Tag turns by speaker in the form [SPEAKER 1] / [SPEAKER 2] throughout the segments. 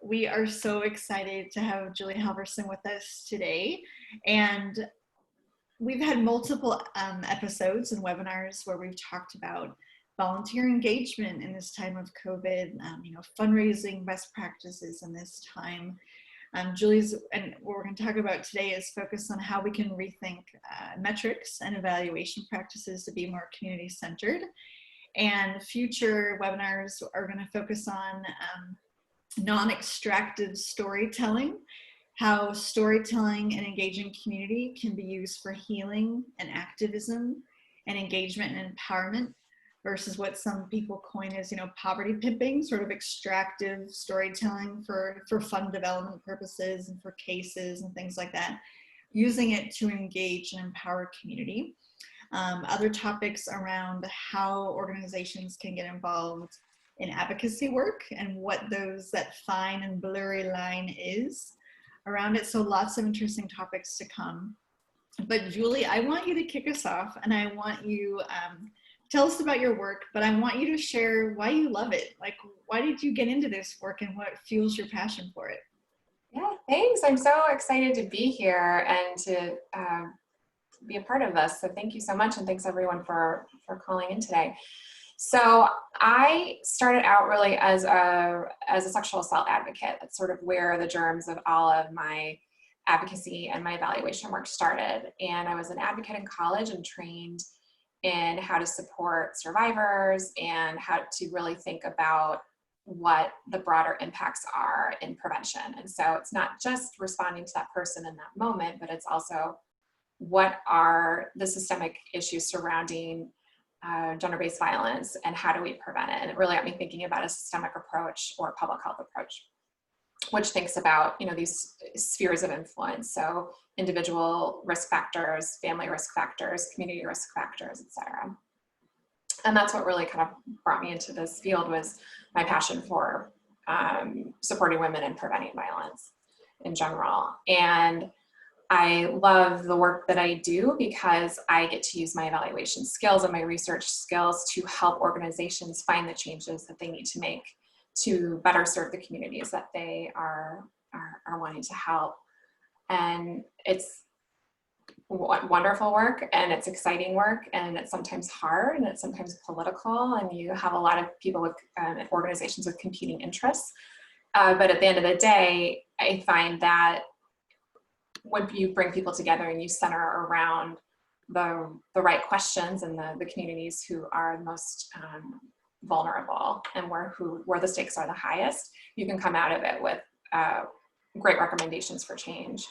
[SPEAKER 1] We are so excited to have Julie Halverson with us today. And we've had multiple episodes and webinars where we've talked about volunteer engagement in this time of COVID, fundraising best practices in this time. Julie's, and what we're going to talk about today is focus on how we can rethink metrics and evaluation practices to be more community-centered. And future webinars are going to focus on non-extractive storytelling, how storytelling and engaging community can be used for healing and activism and engagement and empowerment versus what some people coin as, poverty pimping, sort of extractive storytelling for fund development purposes and for cases and things like that, using it to engage and empower community. Other topics around how organizations can get involved in advocacy work and what that fine and blurry line is around it. So lots of interesting topics to come. But Julie, I want you to kick us off, and I want you tell us about your work, but I want you to share why you love it. Like, why did you get into this work and what fuels your passion for it?
[SPEAKER 2] Yeah, thanks. I'm so excited to be here and to be a part of this. So thank you so much, and thanks everyone for calling in today. So I started out really as a sexual assault advocate. That's sort of where the germs of all of my advocacy and my evaluation work started. And I was an advocate in college and trained in how to support survivors and how to really think about what the broader impacts are in prevention. And so it's not just responding to that person in that moment, but it's also what are the systemic issues surrounding gender-based violence and how do we prevent it? And it really got me thinking about a systemic approach or a public health approach, which thinks about, these spheres of influence. So individual risk factors, family risk factors, community risk factors, et cetera. And that's what really kind of brought me into this field, was my passion for supporting women and preventing violence in general. And I love the work that I do because I get to use my evaluation skills and my research skills to help organizations find the changes that they need to make to better serve the communities that they are wanting to help. And it's wonderful work, and it's exciting work, and it's sometimes hard, and it's sometimes political, and you have a lot of people with organizations with competing interests. But at the end of the day, I find that when you bring people together and you center around the right questions and the communities who are most vulnerable and where the stakes are the highest, you can come out of it with great recommendations for change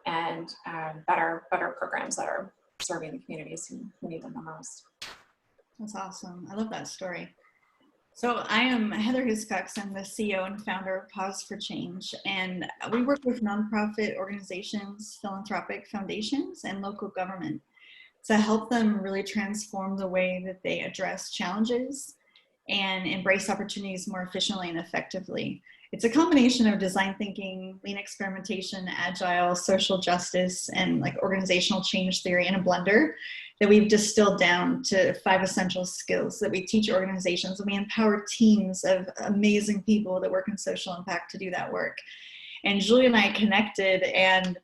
[SPEAKER 2] and better programs that are serving the communities who need them the most.
[SPEAKER 1] That's awesome. I love that story. So I am Heather Hiscox. I'm the CEO and founder of Pause for Change, and we work with nonprofit organizations, philanthropic foundations, and local government to help them really transform the way that they address challenges and embrace opportunities more efficiently and effectively. It's a combination of design thinking, lean experimentation, agile, social justice, and like organizational change theory in a blender that we've distilled down to 5 essential skills that we teach organizations, and we empower teams of amazing people that work in social impact to do that work. And Julie and I connected, and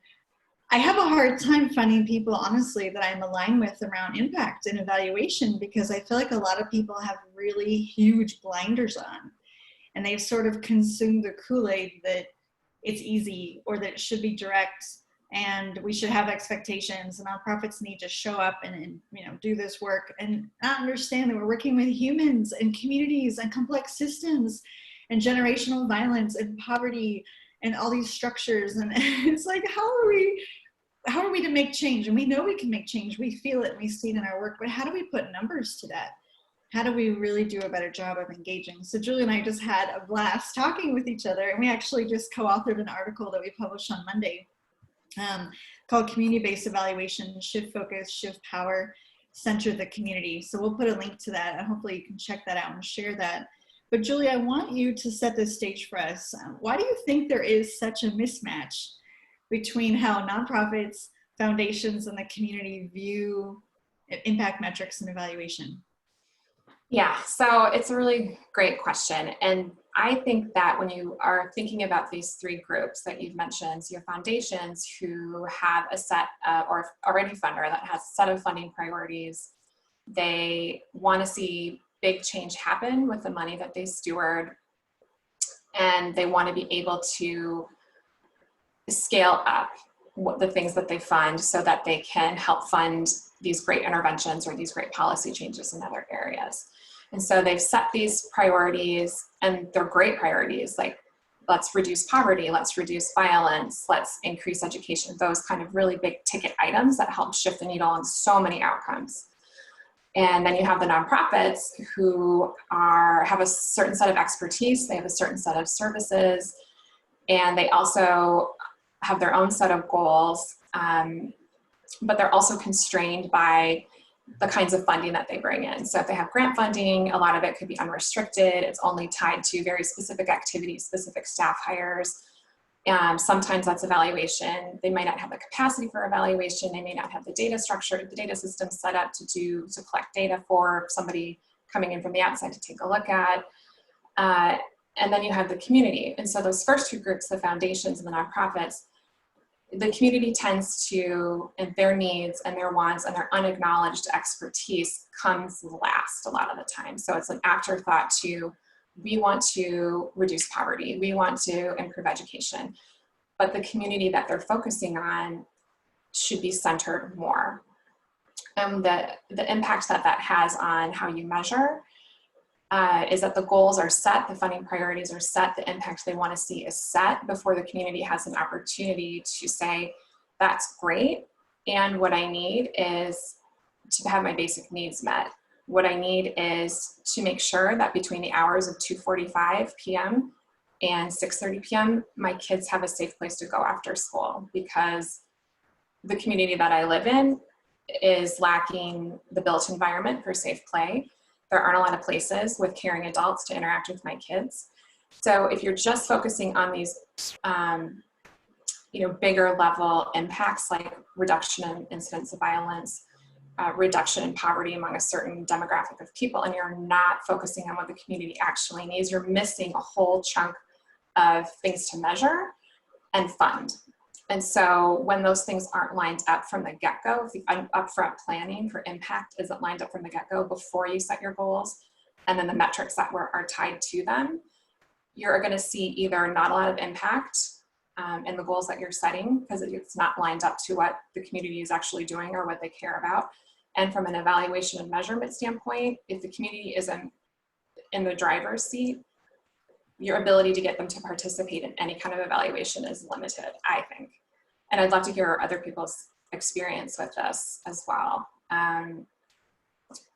[SPEAKER 1] I have a hard time finding people, honestly, that I'm aligned with around impact and evaluation, because I feel like a lot of people have really huge blinders on, and they've sort of consumed the Kool-Aid that it's easy or that it should be direct and we should have expectations, and nonprofits need to show up and do this work, and not understand that we're working with humans and communities and complex systems and generational violence and poverty and all these structures. And it's like, how are we to make change? And we know we can make change. We feel it and we see it in our work, but how do we put numbers to that? How do we really do a better job of engaging? So Julie and I just had a blast talking with each other, and we actually just co-authored an article that we published on Monday called Community-Based Evaluation, Shift Focus, Shift Power, Center the Community. So we'll put a link to that, and hopefully you can check that out and share that. But Julie, I want you to set the stage for us. Why do you think there is such a mismatch between how nonprofits, foundations, and the community view impact metrics and evaluation?
[SPEAKER 2] Yeah, so it's a really great question. And I think that when you are thinking about these three groups that you've mentioned, so your foundations who have a set or already funder that has a set of funding priorities, they want to see big change happen with the money that they steward, and they want to be able to scale up what the things that they fund so that they can help fund these great interventions or these great policy changes in other areas. And so they've set these priorities, and they're great priorities, like let's reduce poverty, let's reduce violence, let's increase education, those kind of really big ticket items that help shift the needle on so many outcomes. And then you have the nonprofits who have a certain set of expertise, they have a certain set of services, and they also have their own set of goals, but they're also constrained by the kinds of funding that they bring in. So if they have grant funding, a lot of it could be unrestricted. It's only tied to very specific activities, specific staff hires. Sometimes that's evaluation. They might not have the capacity for evaluation. They may not have the data structure, the data system set up to collect data for somebody coming in from the outside to take a look at. And then you have the community. And so those first two groups, the foundations and the nonprofits, the community tends to, and their needs and their wants and their unacknowledged expertise comes last a lot of the time. So it's an afterthought to, we want to reduce poverty, we want to improve education, but the community that they're focusing on should be centered more. And the impact that has on how you measure is that the goals are set, the funding priorities are set, the impact they want to see is set before the community has an opportunity to say, that's great, and what I need is to have my basic needs met. What I need is to make sure that between the hours of 2:45 p.m. and 6:30 p.m., my kids have a safe place to go after school, because the community that I live in is lacking the built environment for safe play. There aren't a lot of places with caring adults to interact with my kids. So if you're just focusing on these, bigger level impacts like reduction in incidents of violence, reduction in poverty among a certain demographic of people, and you're not focusing on what the community actually needs, you're missing a whole chunk of things to measure and fund. And so when those things aren't lined up from the get-go, if the upfront planning for impact isn't lined up from the get-go before you set your goals, and then the metrics that are tied to them, you're going to see either not a lot of impact in the goals that you're setting because it's not lined up to what the community is actually doing or what they care about. And from an evaluation and measurement standpoint, if the community isn't in the driver's seat, your ability to get them to participate in any kind of evaluation is limited, I think. And I'd love to hear other people's experience with this as well.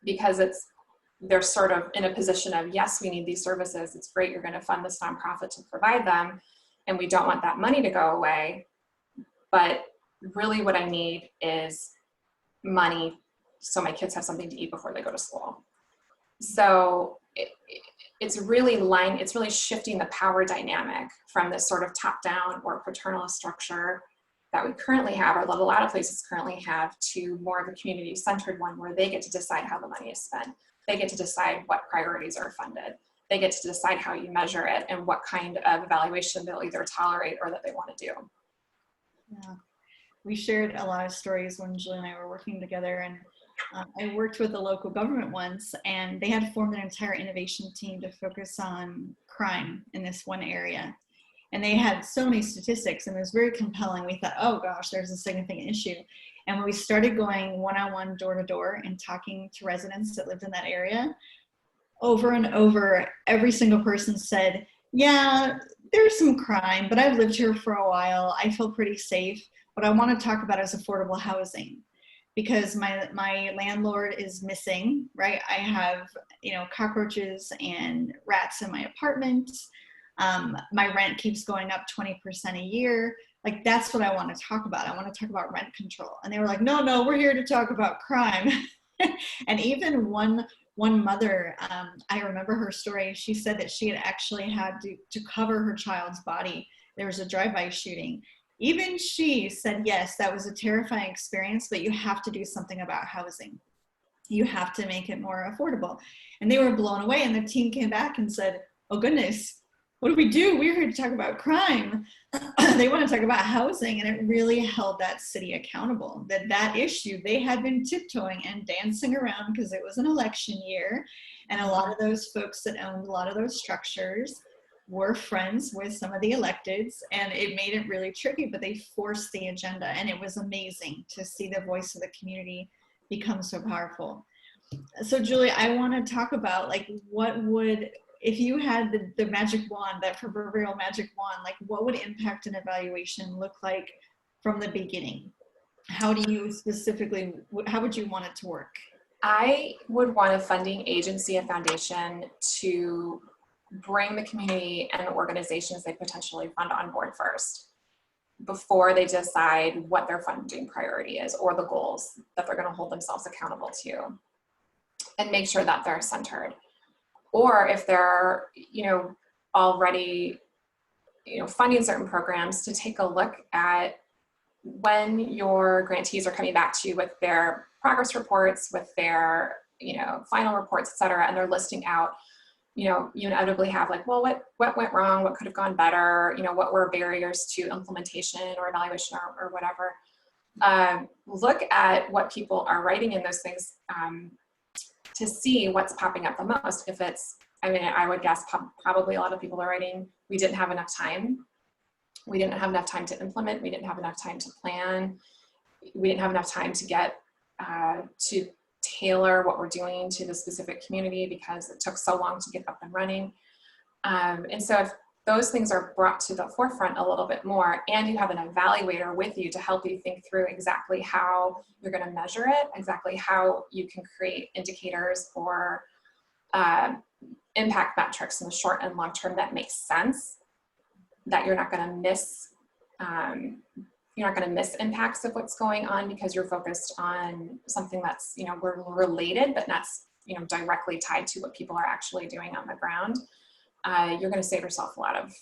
[SPEAKER 2] Because they're sort of in a position of, yes, we need these services. It's great, you're gonna fund this nonprofit to provide them, and we don't want that money to go away. But really what I need is money so my kids have something to eat before they go to school. So it's really shifting the power dynamic from this sort of top-down or paternalist structure that we currently have, or that a lot of places currently have, to more of a community-centered one where they get to decide how the money is spent. They get to decide what priorities are funded. They get to decide how you measure it and what kind of evaluation they'll either tolerate or that they want to do.
[SPEAKER 1] Yeah, we shared a lot of stories when Julie and I were working together, and I worked with a local government once, and they had formed an entire innovation team to focus on crime in this one area. And they had so many statistics, and it was very compelling. We thought, oh gosh, there's a significant issue. And when we started going one-on-one, door-to-door, and talking to residents that lived in that area, over and over, every single person said, yeah, there's some crime, but I've lived here for a while. I feel pretty safe. What I want to talk about is affordable housing, because my landlord is missing, right? I have, cockroaches and rats in my apartment. My rent keeps going up 20% a year. Like, that's what I want to talk about. I want to talk about rent control. And they were like, no, we're here to talk about crime. And even one mother, I remember her story. She said that she had actually had to cover her child's body. There was a drive-by shooting. Even she said, yes, that was a terrifying experience, but you have to do something about housing. You have to make it more affordable. And they were blown away. And the team came back and said, oh goodness, what do we do? We're here to talk about crime. They want to talk about housing, and it really held that city accountable. That issue, they had been tiptoeing and dancing around because it was an election year, and a lot of those folks that owned a lot of those structures were friends with some of the electeds, and it made it really tricky, but they forced the agenda, and it was amazing to see the voice of the community become so powerful. So Julie, I want to talk about like what would, if you had the magic wand, that proverbial magic wand, like what would impact an evaluation look like from the beginning? How do you specifically, how would you want it to work?
[SPEAKER 2] I would want a funding agency, a foundation, to bring the community and organizations they potentially fund on board first before they decide what their funding priority is or the goals that they're going to hold themselves accountable to, and make sure that they're centered. Or if they're, already, funding certain programs, to take a look at when your grantees are coming back to you with their progress reports, with their, final reports, et cetera, and they're listing out, you inevitably have like, well, what went wrong? What could have gone better? What were barriers to implementation or evaluation or whatever. Look at what people are writing in those things to see what's popping up the most. If it's, I would guess probably a lot of people are writing, we didn't have enough time. We didn't have enough time to implement. We didn't have enough time to plan. We didn't have enough time to get to tailor what we're doing to the specific community because it took so long to get up and running. And so if those things are brought to the forefront a little bit more, and you have an evaluator with you to help you think through exactly how you're going to measure it, exactly how you can create indicators or impact metrics in the short and long term that makes sense, that you're not going to miss impacts of what's going on because you're focused on something that's, we're related, but not, directly tied to what people are actually doing on the ground. You're going to save yourself a lot of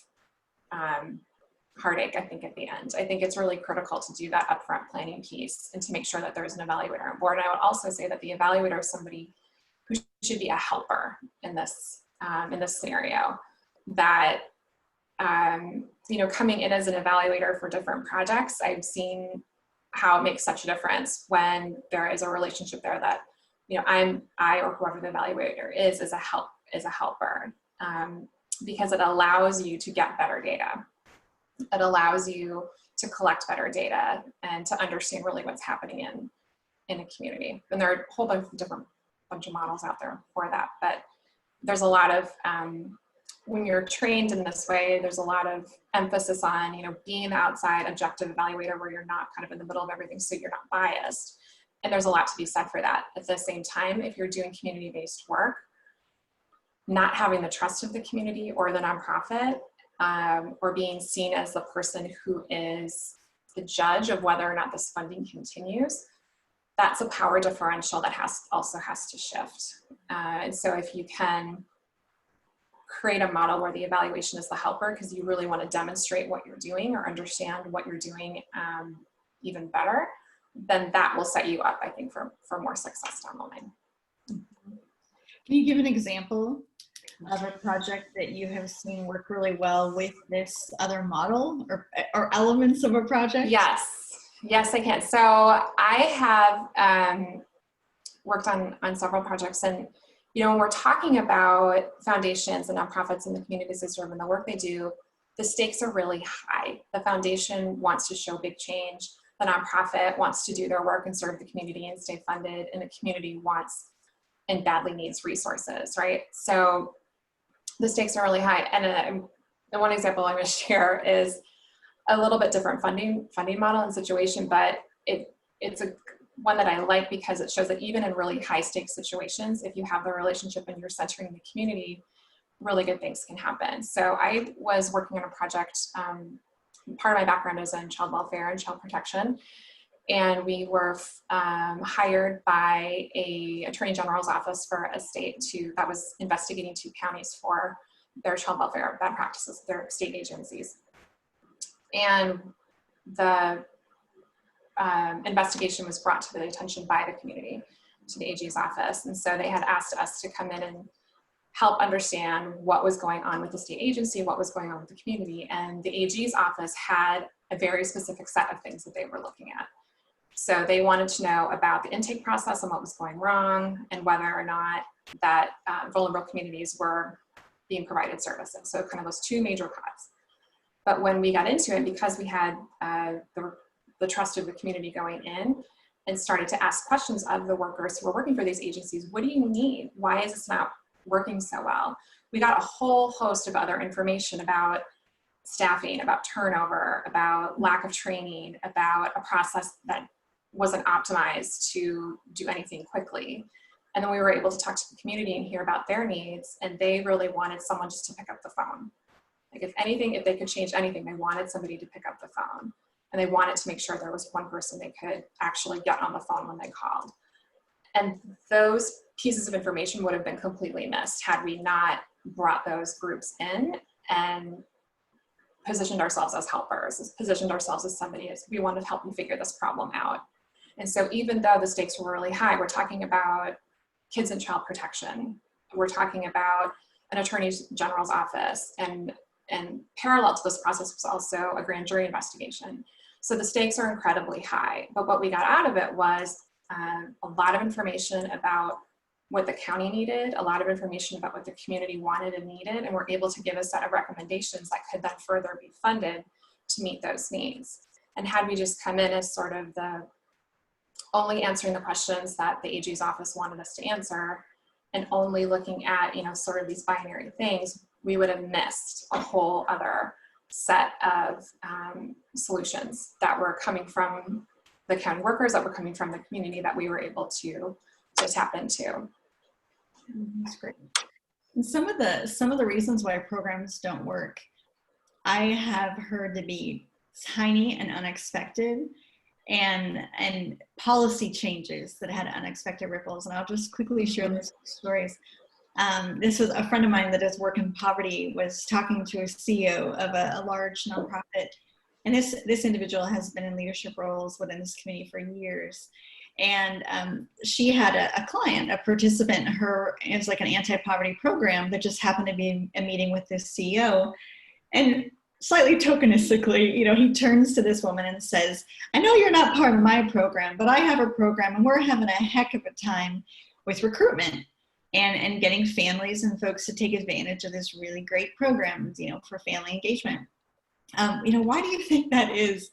[SPEAKER 2] heartache, I think, at the end. I think it's really critical to do that upfront planning piece and to make sure that there's an evaluator on board. And I would also say that the evaluator is somebody who should be a helper in this scenario, that coming in as an evaluator for different projects, I've seen how it makes such a difference when there is a relationship there that, I or whoever the evaluator is a helper, because it allows you to get better data. It allows you to collect better data and to understand really what's happening in a community. And there are a whole bunch of models out there for that, but there's a lot of, when you're trained in this way, there's a lot of emphasis on, being the outside objective evaluator where you're not kind of in the middle of everything, so you're not biased. And there's a lot to be said for that. At the same time, if you're doing community-based work, not having the trust of the community or the nonprofit, or being seen as the person who is the judge of whether or not this funding continues, that's a power differential that also has to shift. And so if you can create a model where the evaluation is the helper because you really want to demonstrate what you're doing or understand what you're doing even better, then that will set you up, I think, for more success down the line.
[SPEAKER 1] Can you give an example of a project that you have seen work really well with this other model or elements of a project?
[SPEAKER 2] Yes, I can. So I have worked on several projects, and when we're talking about foundations and nonprofits in the communities they serve and the work they do, the stakes are really high. The foundation wants to show big change. The nonprofit wants to do their work and serve the community and stay funded, and the community wants and badly needs resources, right? So the stakes are really high. And one example I'm going to share is a little bit different funding model and situation, but it's one that I like because it shows that even in really high stakes situations, if you have the relationship and you're centering the community, really good things can happen. So I was working on a project, part of my background is in child welfare and child protection. And we were hired by a attorney general's office for a state that was investigating 2 counties for their child welfare bad practices, their state agencies. And the investigation was brought to the attention by the community, to the AG's office. And so they had asked us to come in and help understand what was going on with the state agency, what was going on with the community. And the AG's office had a very specific set of things that they were looking at. So they wanted to know about the intake process and what was going wrong, and whether or not that vulnerable communities were being provided services. So kind of those two major pots. But when we got into it, because we had the trust of the community going in and started to ask questions of the workers who were working for these agencies, what do you need? Why is this not working so well? We got a whole host of other information about staffing, about turnover, about lack of training, about a process that wasn't optimized to do anything quickly. And then we were able to talk to the community and hear about their needs, and they really wanted someone just to pick up the phone. Like if anything, if they could change anything, they wanted somebody to pick up the phone. And they wanted to make sure there was one person they could actually get on the phone when they called. And those pieces of information would have been completely missed had we not brought those groups in and positioned ourselves as helpers, positioned ourselves as somebody as we want to help you figure this problem out. And so even though the stakes were really high, we're talking about kids and child protection. We're talking about an attorney general's office, and parallel to this process was also a grand jury investigation. So the stakes are incredibly high, but what we got out of it was a lot of information about what the county needed, a lot of information about what the community wanted and needed, and we're able to give a set of recommendations that could then further be funded to meet those needs. And had we just come in as sort of the only answering the questions that the AG's office wanted us to answer, and only looking at, sort of these binary things, we would have missed a whole other set of solutions that were coming from the county workers, that were coming from the community, that we were able to tap into.
[SPEAKER 1] That's great. And some of the reasons why programs don't work, I have heard to be tiny and unexpected, and policy changes that had unexpected ripples. And I'll just quickly share those stories. This was a friend of mine that does work in poverty was talking to a CEO of a large nonprofit. And this individual has been in leadership roles within this community for years. And she had a client, a participant, it was like an anti-poverty program that just happened to be in a meeting with this CEO. And slightly tokenistically, he turns to this woman and says, I know you're not part of my program, but I have a program and we're having a heck of a time with recruitment and getting families and folks to take advantage of this really great program, for family engagement. Why do you think that is?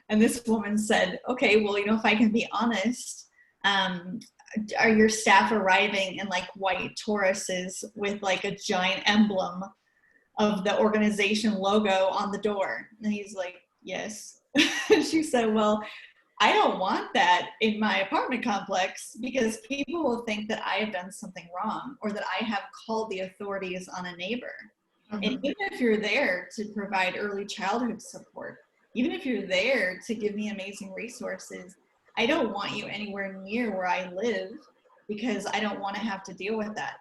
[SPEAKER 1] And this woman said, okay, well, if I can be honest, are your staff arriving in like white Tauruses with like a giant emblem of the organization logo on the door? And he's like, yes. She said, well, I don't want that in my apartment complex because people will think that I have done something wrong or that I have called the authorities on a neighbor. Mm-hmm. And even if you're there to provide early childhood support, even if you're there to give me amazing resources, I don't want you anywhere near where I live because I don't want to have to deal with that.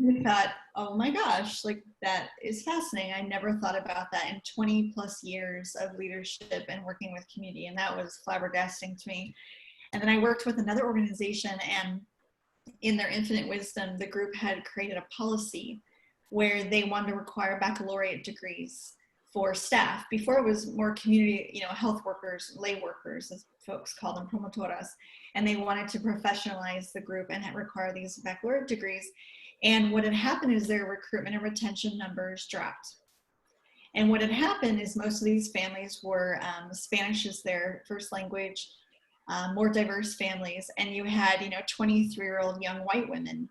[SPEAKER 1] We thought, oh my gosh, like that is fascinating. I never thought about that in 20 plus years of leadership and working with community. And that was flabbergasting to me. And then I worked with another organization, and in their infinite wisdom, the group had created a policy where they wanted to require baccalaureate degrees for staff. Before it was more community, health workers, lay workers, as folks call them, promotoras. And they wanted to professionalize the group and require these baccalaureate degrees. And what had happened is their recruitment and retention numbers dropped. And what had happened is most of these families were Spanish as their first language, more diverse families. And you had, 23-year-old young white women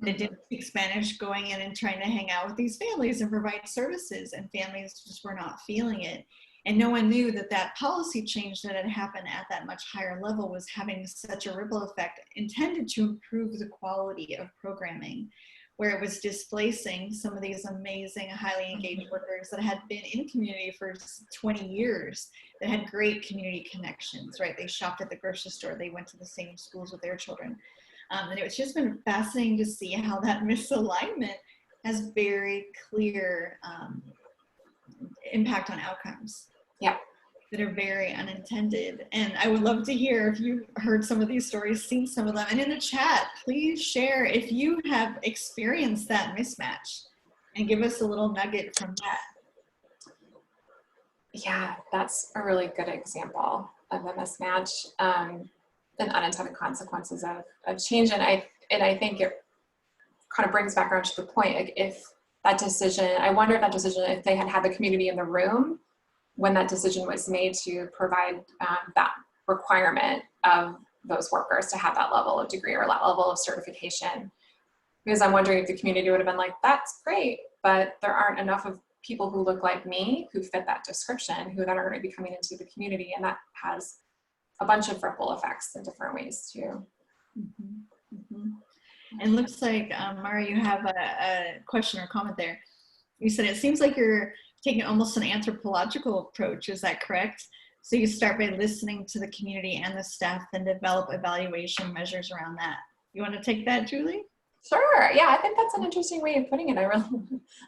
[SPEAKER 1] that didn't speak Spanish going in and trying to hang out with these families and provide services, and families just were not feeling it. And no one knew that policy change that had happened at that much higher level was having such a ripple effect intended to improve the quality of programming, where it was displacing some of these amazing, highly engaged workers that had been in community for 20 years, that had great community connections, right? They shopped at the grocery store, they went to the same schools with their children. And it's just been fascinating to see how that misalignment has very clear impact on outcomes.
[SPEAKER 2] Yeah.
[SPEAKER 1] that are very unintended. And I would love to hear if you heard some of these stories, seen some of them. And in the chat, please share if you have experienced that mismatch and give us a little nugget from that.
[SPEAKER 2] Yeah, that's a really good example of a mismatch and unintended consequences of change. And I think it kind of brings back around to the point, like if that decision, I wonder if that decision, if they had the community in the room when that decision was made to provide that requirement of those workers to have that level of degree or that level of certification. Because I'm wondering if the community would have been like, that's great, but there aren't enough of people who look like me who fit that description, who then are going to be coming into the community. And that has a bunch of ripple effects in different ways too.
[SPEAKER 1] Mm-hmm. Mm-hmm. And looks like, Mara, you have a question or comment there. You said, it seems like you're taking almost an anthropological approach. Is that correct? So you start by listening to the community and the staff, then develop evaluation measures around that. You want to take that, Julie?
[SPEAKER 2] Sure. Yeah, I think that's an interesting way of putting it. I really,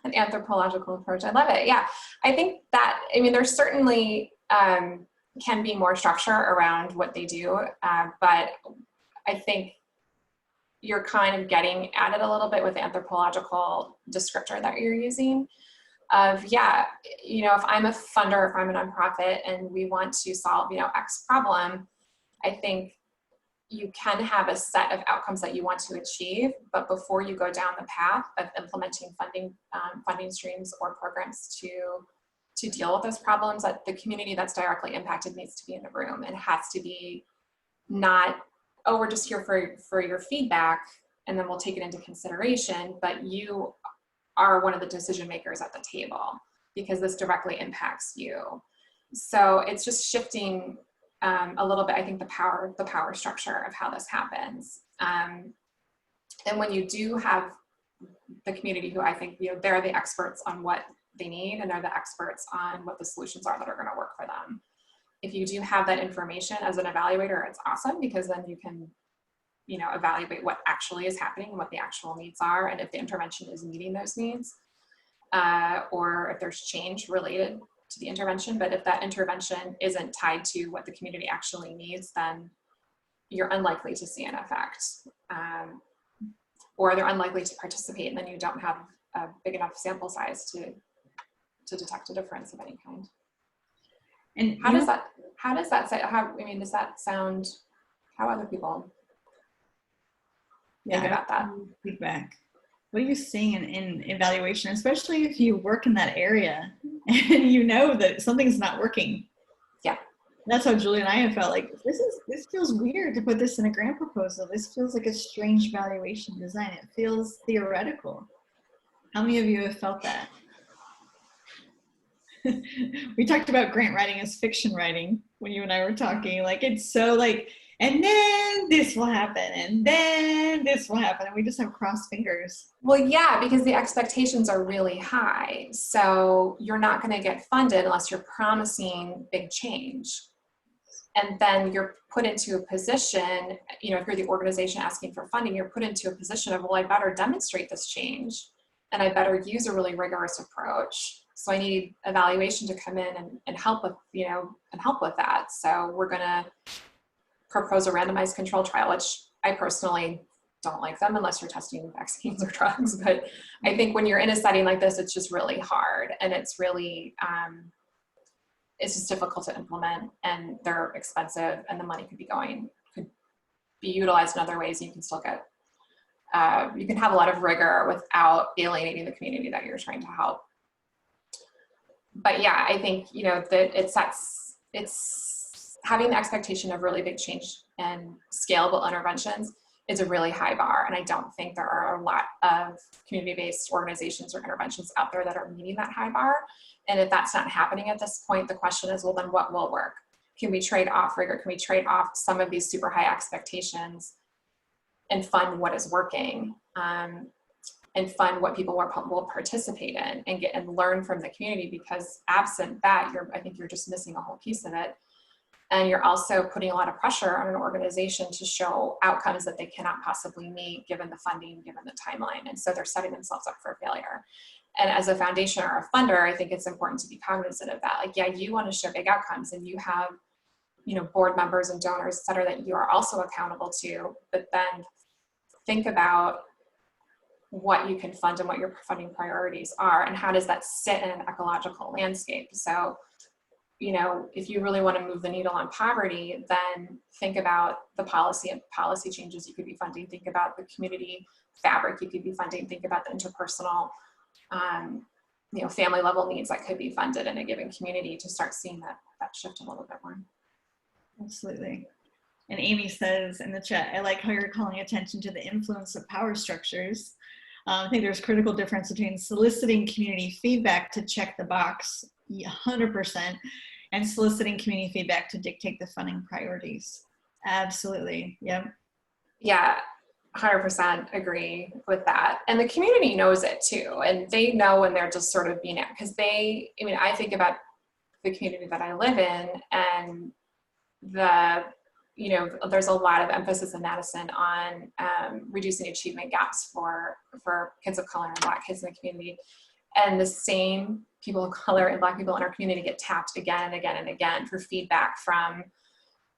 [SPEAKER 2] an anthropological approach. I love it. Yeah, I think that, I mean, there's certainly can be more structure around what they do, but I think you're kind of getting at it a little bit with the anthropological descriptor that you're using of, yeah, you know, if I'm a funder, if I'm a nonprofit and we want to solve, you know, X problem, I think you can have a set of outcomes that you want to achieve, but before you go down the path of implementing funding streams or programs to deal with those problems, that the community that's directly impacted needs to be in the room and has to be not, oh, we're just here for your feedback and then we'll take it into consideration, but you are one of the decision makers at the table because this directly impacts you. So it's just shifting a little bit, I think, the power structure of how this happens. And when you do have the community who I think, you know, they're the experts on what they need and they're the experts on what the solutions are that are going to work for them. If you do have that information as an evaluator, it's awesome because then you can, you know, evaluate what actually is happening, what the actual needs are, and if the intervention is meeting those needs, or if there's change related to the intervention. But if that intervention isn't tied to what the community actually needs, then you're unlikely to see an effect, or they're unlikely to participate, and then you don't have a big enough sample size to detect a difference of any kind. And how does that say, I mean, does that sound, how other people think about that?
[SPEAKER 1] Feedback. What are you seeing in evaluation, especially if you work in that area and you know that something's not working?
[SPEAKER 2] Yeah.
[SPEAKER 1] That's how Julie and I have felt like, this feels weird to put this in a grant proposal. This feels like a strange valuation design. It feels theoretical. How many of you have felt that? We talked about grant writing as fiction writing when you and I were talking. Like, it's so like, and then this will happen, and then this will happen, and we just have crossed fingers.
[SPEAKER 2] Well, yeah, because the expectations are really high. So you're not going to get funded unless you're promising big change. And then you're put into a position, you know, if you're the organization asking for funding, you're put into a position of, well, I better demonstrate this change, and I better use a really rigorous approach. So I need evaluation to come in and help with, you know, and help with that. So we're going to propose a randomized control trial, which I personally don't like them unless you're testing vaccines or drugs. But I think when you're in a setting like this, it's just really hard, and it's really, it's just difficult to implement, and they're expensive, and the money could be utilized in other ways. You can still get, you can have a lot of rigor without alienating the community that you're trying to help. But yeah, I think, you know, that it's having the expectation of really big change and scalable interventions is a really high bar. And I don't think there are a lot of community-based organizations or interventions out there that are meeting that high bar. And if that's not happening at this point, the question is, well, then what will work? Can we trade off rigor? Can we trade off some of these super high expectations and fund what is working? And fund what people will participate in and get and learn from the community, because absent that, I think you're just missing a whole piece of it. And you're also putting a lot of pressure on an organization to show outcomes that they cannot possibly meet given the funding, given the timeline. And so they're setting themselves up for failure. And as a foundation or a funder, I think it's important to be cognizant of that. Like, yeah, you want to show big outcomes, and you have, you know, board members and donors, et cetera, that you are also accountable to, but then think about what you can fund and what your funding priorities are, and how does that sit in an ecological landscape. So, you know, if you really want to move the needle on poverty, then think about the policy changes you could be funding. Think about the community fabric you could be funding. Think about the interpersonal, you know, family level needs that could be funded in a given community to start seeing that shift a little bit more.
[SPEAKER 1] Absolutely. And Amy says in the chat, I like how you're calling attention to the influence of power structures. I think there's a critical difference between soliciting community feedback to check the box 100% and soliciting community feedback to dictate the funding priorities. Absolutely. Yep.
[SPEAKER 2] Yeah, 100% agree with that. And the community knows it too. And they know when they're just sort of being, because I mean, I think about the community that I live in, and you know, there's a lot of emphasis in Madison on reducing achievement gaps for kids of color and Black kids in the community. And the same people of color and Black people in our community get tapped again and again and again for feedback from,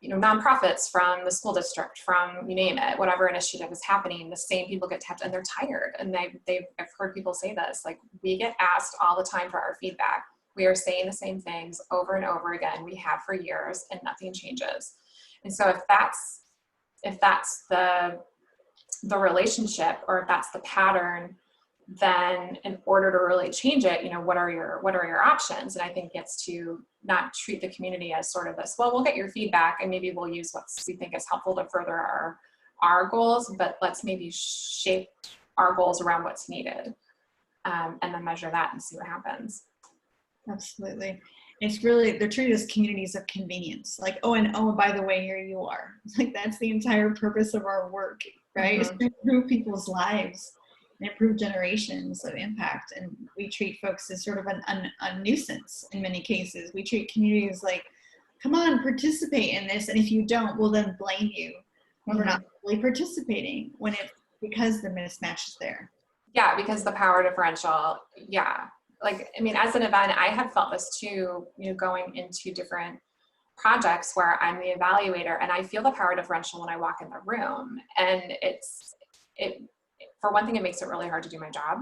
[SPEAKER 2] you know, nonprofits, from the school district, from you name it, whatever initiative is happening. The same people get tapped, and they're tired. And I've heard people say this, like, we get asked all the time for our feedback. We are saying the same things over and over again. We have for years, and nothing changes. And so if that's the relationship, or if that's the pattern, then in order to really change it, you know, what are your options? And I think it's to not treat the community as sort of this, well, we'll get your feedback and maybe we'll use what we think is helpful to further our goals, but let's maybe shape our goals around what's needed, and then measure that and see what happens.
[SPEAKER 1] Absolutely. It's really, they're treated as communities of convenience. Like, oh, by the way, here you are. Like, that's the entire purpose of our work, right?
[SPEAKER 2] Mm-hmm.
[SPEAKER 1] Is to improve people's lives and improve generations of impact. And we treat folks as sort of a nuisance in many cases. We treat communities like, come on, participate in this. And if you don't, we'll then blame you when we're not really participating, when it's because the mismatch is there.
[SPEAKER 2] Yeah, because the power differential, yeah. Like, I mean, as an event, I have felt this too, you know, going into different projects where I'm the evaluator, and I feel the power differential when I walk in the room. And for one thing, it makes it really hard to do my job.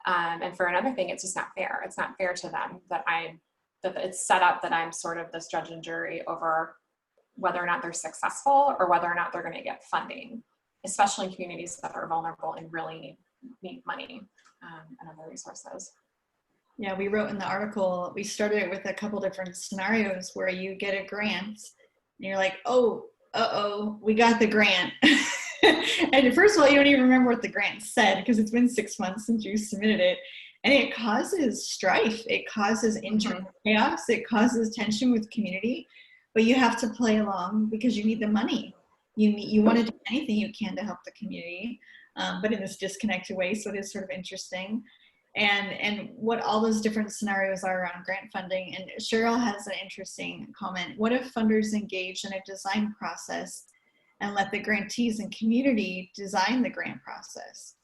[SPEAKER 2] And for another thing, it's just not fair. It's not fair to them that it's set up that I'm sort of this judge and jury over whether or not they're successful or whether or not they're going to get funding, especially in communities that are vulnerable and really need money and other resources.
[SPEAKER 1] Yeah, we wrote in the article, we started it with a couple different scenarios where you get a grant and you're like, we got the grant. And first of all, you don't even remember what the grant said because it's been 6 months since you submitted it. And it causes strife. It causes internal chaos. It causes tension with community. But you have to play along because you need the money. You want to do anything you can to help the community, but in this disconnected way. So it is sort of interesting. And what all those different scenarios are around grant funding. And Cheryl has an interesting comment. What if funders engage in a design process and let the grantees and community design the grant process?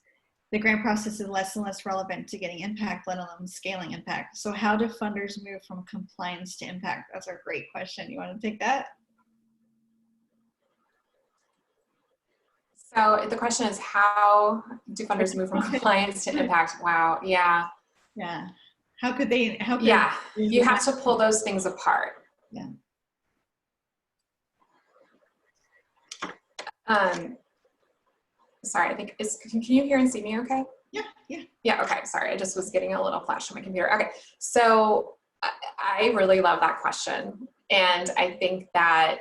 [SPEAKER 1] The grant process is less and less relevant to getting impact, let alone scaling impact. So how do funders move from compliance to impact? That's a great question. You want to take that?
[SPEAKER 2] So the question is, how do funders move from compliance to impact? Wow. Yeah.
[SPEAKER 1] Yeah. How could
[SPEAKER 2] you have to pull those things apart.
[SPEAKER 1] Yeah.
[SPEAKER 2] Sorry, I think can you hear and see me okay?
[SPEAKER 1] Yeah.
[SPEAKER 2] Okay. Sorry. I just was getting a little flash on my computer. Okay. So I really love that question. And I think that,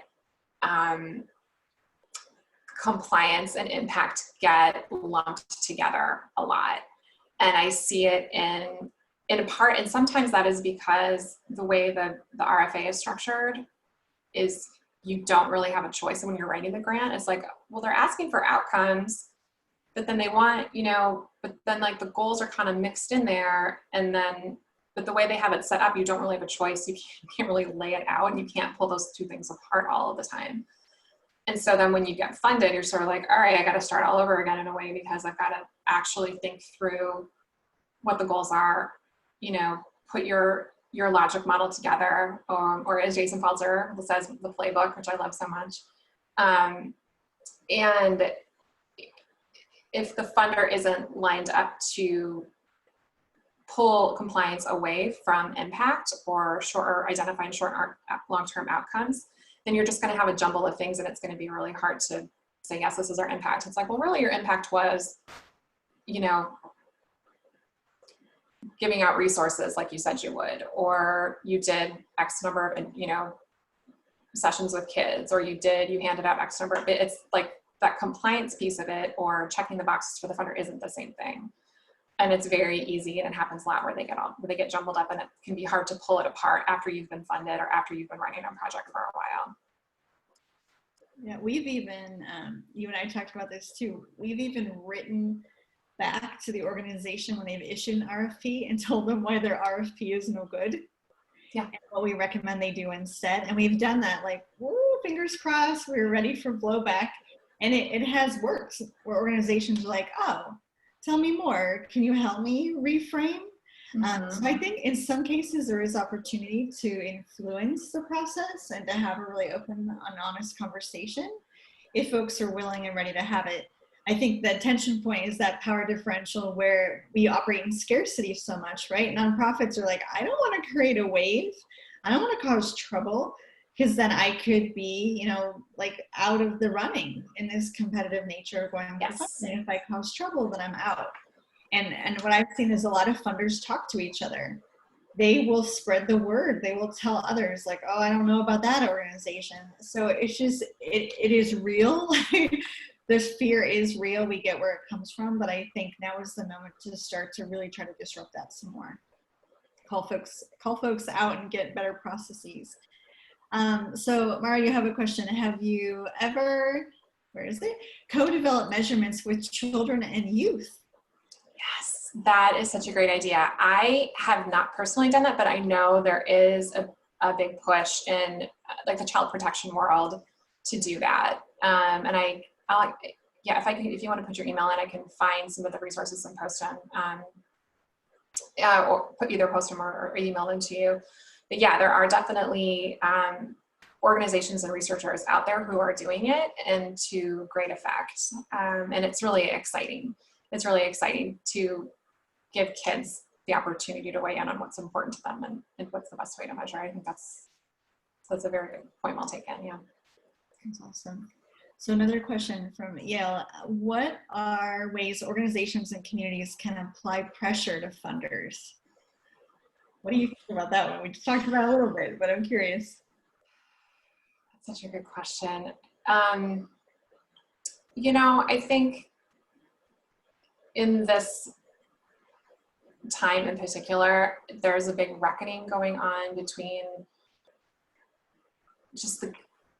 [SPEAKER 2] compliance and impact get lumped together a lot. And I see it in part, and sometimes that is because the way the RFA is structured is you don't really have a choice when you're writing the grant. It's like, well, they're asking for outcomes, but then they want, but then like the goals are kind of mixed in there. But the way they have it set up, you don't really have a choice. You can't really lay it out, and you can't pull those two things apart all of the time. And so then when you get funded, you're sort of like, all right, I got to start all over again in a way, because I've got to actually think through what the goals are, you know, put your logic model together, or as Jason Falzer says, the playbook, which I love so much. And if the funder isn't lined up to pull compliance away from impact or identifying short and long-term outcomes, then you're just going to have a jumble of things, and it's going to be really hard to say, yes, this is our impact. It's like, well, really your impact was, you know, giving out resources like you said you would, or you did X number of, you know, sessions with kids, or you handed out X number of, it's like that compliance piece of it, or checking the boxes for the funder, isn't the same thing. And it's very easy, and it happens a lot where they get jumbled up, and it can be hard to pull it apart after you've been funded or after you've been running a project for a while.
[SPEAKER 1] Yeah, we've even, you and I talked about this too, we've even written back to the organization when they've issued an RFP and told them why their RFP is no good.
[SPEAKER 2] Yeah.
[SPEAKER 1] And what we recommend they do instead. And we've done that, like, woo, fingers crossed, we're ready for blowback. And it has worked, where organizations are like, oh, tell me more. Can you help me reframe? So I think in some cases there is opportunity to influence the process and to have a really open and honest conversation if folks are willing and ready to have it. I think the tension point is that power differential where we operate in scarcity so much, right? Nonprofits are like, I don't want to create a wave. I don't want to cause trouble, because then I could be, you know, like out of the running in this competitive nature going,
[SPEAKER 2] yes.
[SPEAKER 1] And if I cause trouble, then I'm out. And what I've seen is a lot of funders talk to each other. They will spread the word. They will tell others, like, oh, I don't know about that organization. So it's just, it is real. This fear is real. We get where it comes from, but I think now is the moment to start to really try to disrupt that some more. Call folks out and get better processes. So Mara, you have a question. Have you ever, co-developed measurements with children and youth?
[SPEAKER 2] Yes, that is such a great idea. I have not personally done that, but I know there is a big push in like the child protection world to do that. And if you want to put your email in, I can find some of the resources and post them, or post them or email them to you. But yeah, there are definitely organizations and researchers out there who are doing it, and to great effect. And it's really exciting. It's really exciting to give kids the opportunity to weigh in on what's important to them and what's the best way to measure. I think that's a very good point, well taken. Yeah.
[SPEAKER 1] That's awesome. So another question from Yale: what are ways organizations and communities can apply pressure to funders? What do you think about that one? We just talked about it a little bit, but I'm curious.
[SPEAKER 2] That's such a good question. You know, I think in this time in particular, there's a big reckoning going on between just the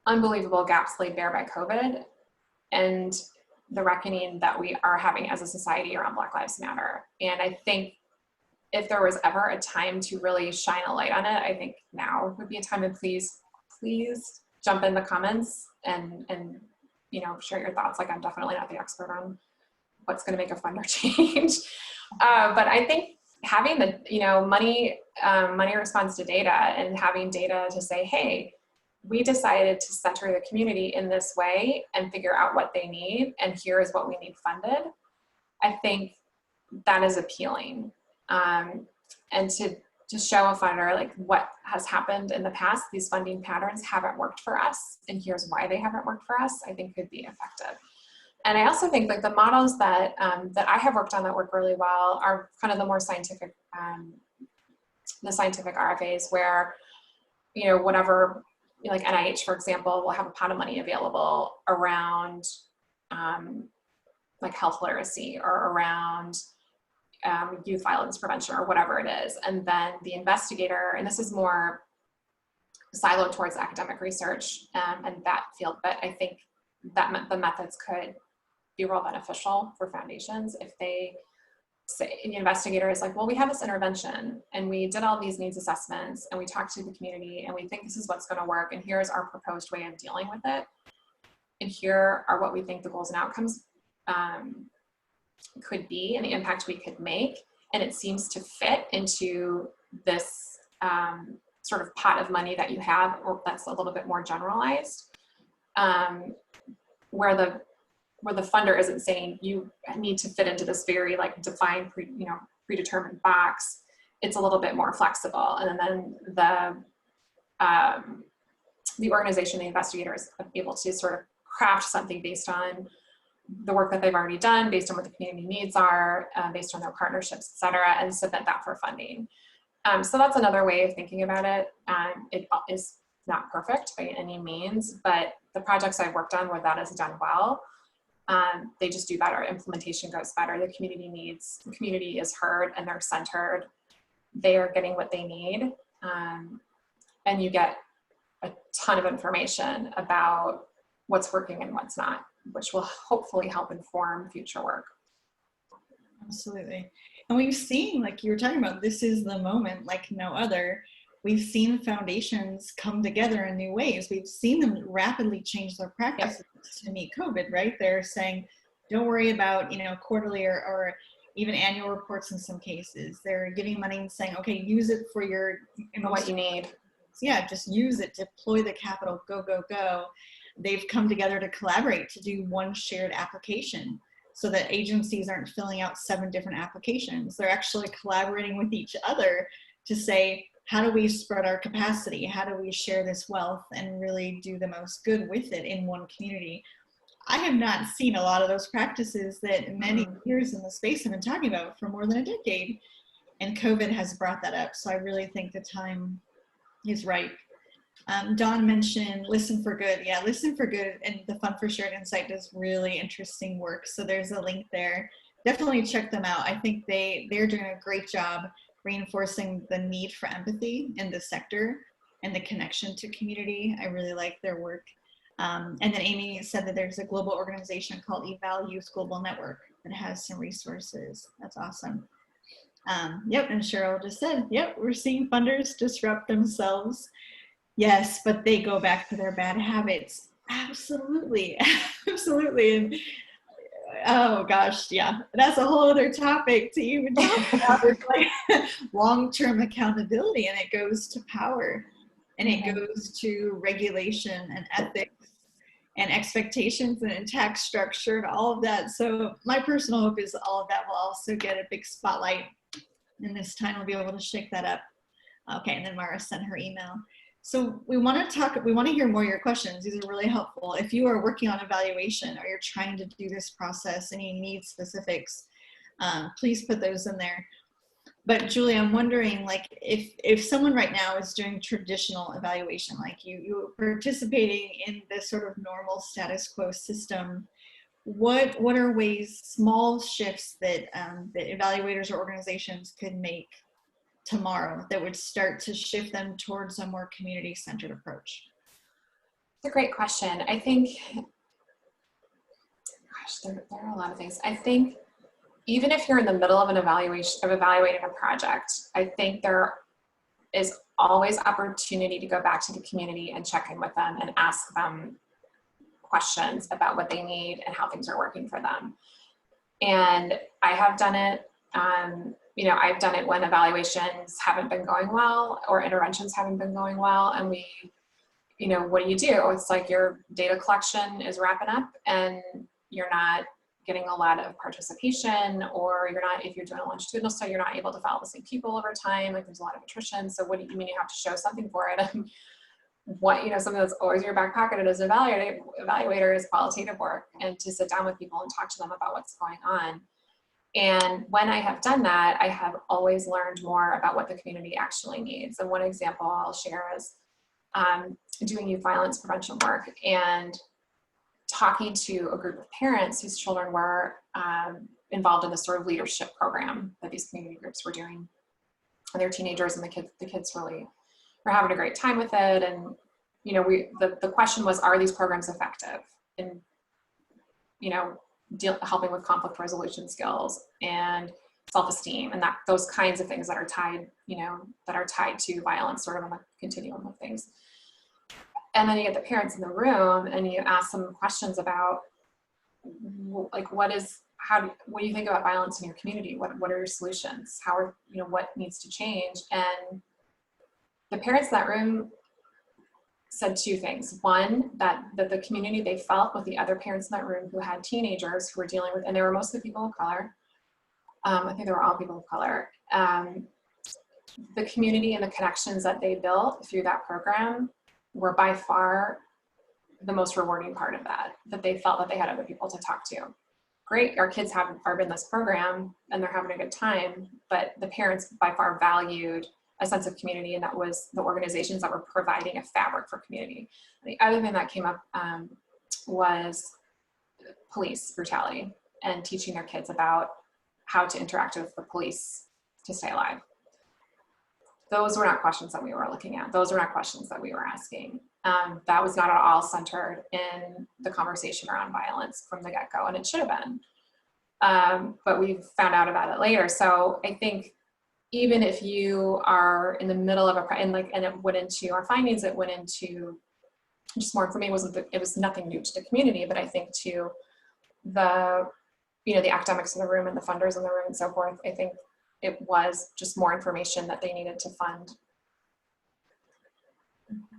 [SPEAKER 2] unbelievable gaps laid bare by COVID and the reckoning that we are having as a society around Black Lives Matter. And I think if there was ever a time to really shine a light on it, I think now would be a time. And please jump in the comments and you know, share your thoughts. Like, I'm definitely not the expert on what's going to make a funder change. But I think having the, you know, money responds to data, and having data to say, hey, we decided to center the community in this way and figure out what they need, and here is what we need funded. I think that is appealing. And to show a funder like what has happened in the past, these funding patterns haven't worked for us, and here's why they haven't worked for us, I think could be effective. And I also think like the models that I have worked on that work really well are kind of the more scientific, the scientific RFAs, where, you know, whatever, like NIH, for example, will have a pot of money available around like health literacy or around youth violence prevention or whatever it is. And then the investigator, and this is more siloed towards academic research and that field, but I think that the methods could be real beneficial for foundations if they say, the investigator is like, well, we have this intervention and we did all these needs assessments and we talked to the community and we think this is what's going to work, and here's our proposed way of dealing with it, and here are what we think the goals and outcomes could be and the impact we could make. and it seems to fit into this sort of pot of money that you have, or that's a little bit more generalized, where the funder isn't saying you need to fit into this very like defined, predetermined box. It's a little bit more flexible, and then the organization, the investigator, is able to sort of craft something based on the work that they've already done, based on what the community needs are, based on their partnerships, et cetera, and submit that for funding. So that's another way of thinking about it. It is not perfect by any means, but the projects I've worked on where that is done well, they just do better. Implementation goes better. The community is heard and they're centered. They are getting what they need. And you get a ton of information about what's working and what's not, which will hopefully help inform future work.
[SPEAKER 1] Absolutely. And we've seen, like you were talking about, this is the moment like no other. We've seen foundations come together in new ways. We've seen them rapidly change their practices to meet COVID, right? They're saying, don't worry about, quarterly or even annual reports in some cases. They're giving money and saying, okay, use it for
[SPEAKER 2] what you need.
[SPEAKER 1] Yeah, just use it, deploy the capital, go, go, go. They've come together to collaborate to do one shared application so that agencies aren't filling out 7 different applications. They're actually collaborating with each other to say, how do we spread our capacity? How do we share this wealth and really do the most good with it in one community? I have not seen a lot of those practices that many years in the space have been talking about for more than a decade. And COVID has brought that up. So I really think the time is right. Dawn mentioned Listen for Good. Yeah, Listen for Good and the Fund for Shared Insight does really interesting work. So there's a link there. Definitely check them out. I think they're doing a great job reinforcing the need for empathy in the sector and the connection to community. I really like their work. And then Amy said that there's a global organization called Eval Youth Global Network that has some resources. That's awesome. Yep, and Cheryl just said, yep, we're seeing funders disrupt themselves. Yes, but they go back to their bad habits. Absolutely, absolutely. And oh gosh, yeah, that's a whole other topic to even talk about. It's like long-term accountability, and it goes to power, and it goes to regulation and ethics and expectations and tax structure and all of that. So my personal hope is all of that will also get a big spotlight, and this time we'll be able to shake that up. Okay, and then Mara sent her email. So we want to hear more of your questions. These are really helpful. If you are working on evaluation or you're trying to do this process and you need specifics, please put those in there. But Julie, I'm wondering, like, if someone right now is doing traditional evaluation, like you participating in this sort of normal status quo system, what are ways, small shifts that that evaluators or organizations could make tomorrow that would start to shift them towards a more community-centered approach?
[SPEAKER 2] It's a great question. I think, gosh, there are a lot of things. I think even if you're in the middle of an evaluation, of evaluating a project, I think there is always opportunity to go back to the community and check in with them and ask them questions about what they need and how things are working for them. And I have done it. I've done it when evaluations haven't been going well or interventions haven't been going well. And what do? It's like your data collection is wrapping up and you're not getting a lot of participation, or if you're doing a longitudinal study, you're not able to follow the same people over time. Like there's a lot of attrition. So what do you mean? You have to show something for it. And something that's always in your back pocket as an evaluator is qualitative work, and to sit down with people and talk to them about what's going on. And when I have done that, I have always learned more about what the community actually needs. And one example I'll share is doing youth violence prevention work and talking to a group of parents whose children were involved in this sort of leadership program that these community groups were doing. And they're teenagers, and the kids really were having a great time with it. And the question was, are these programs effective in helping with conflict resolution skills and self-esteem and those kinds of things that are tied to violence, sort of on the continuum of things. And then you get the parents in the room and you ask them questions about, like, when you think about violence in your community, what are your solutions? How are, what needs to change? And the parents in that room said two things. One, that the community they felt with the other parents in that room who had teenagers who were dealing with, and they were mostly people of color. I think they were all people of color. The community and the connections that they built through that program were by far the most rewarding part of that they felt that they had other people to talk to. Great, our kids are in this program and they're having a good time, but the parents by far valued a sense of community, and that was the organizations that were providing a fabric for community. The other thing that came up was police brutality and teaching their kids about how to interact with the police to stay alive. Those were not questions that we were looking at. Those were not questions that we were asking. That was not at all centered in the conversation around violence from the get-go, and it should have been. But we found out about it later. So I think even if you are in the middle of and it went into our findings, it went into just more for me, it was nothing new to the community, but I think to the academics in the room and the funders in the room and so forth, I think it was just more information that they needed to fund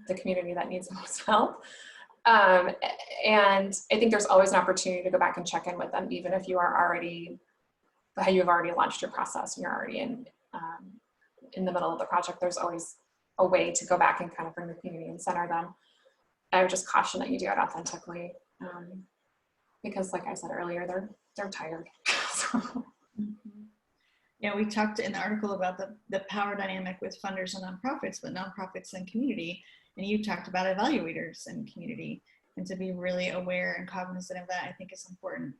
[SPEAKER 2] the community that needs the most help. And I think there's always an opportunity to go back and check in with them, even if you've already launched your process and you're already in the middle of the project. There's always a way to go back and kind of bring the community and center them. I would just caution that you do it authentically, because like I said earlier, they're tired. So.
[SPEAKER 1] Yeah, we talked in the article about the power dynamic with funders and nonprofits, but nonprofits and community. And you talked about evaluators and community, and to be really aware and cognizant of that, I think is important.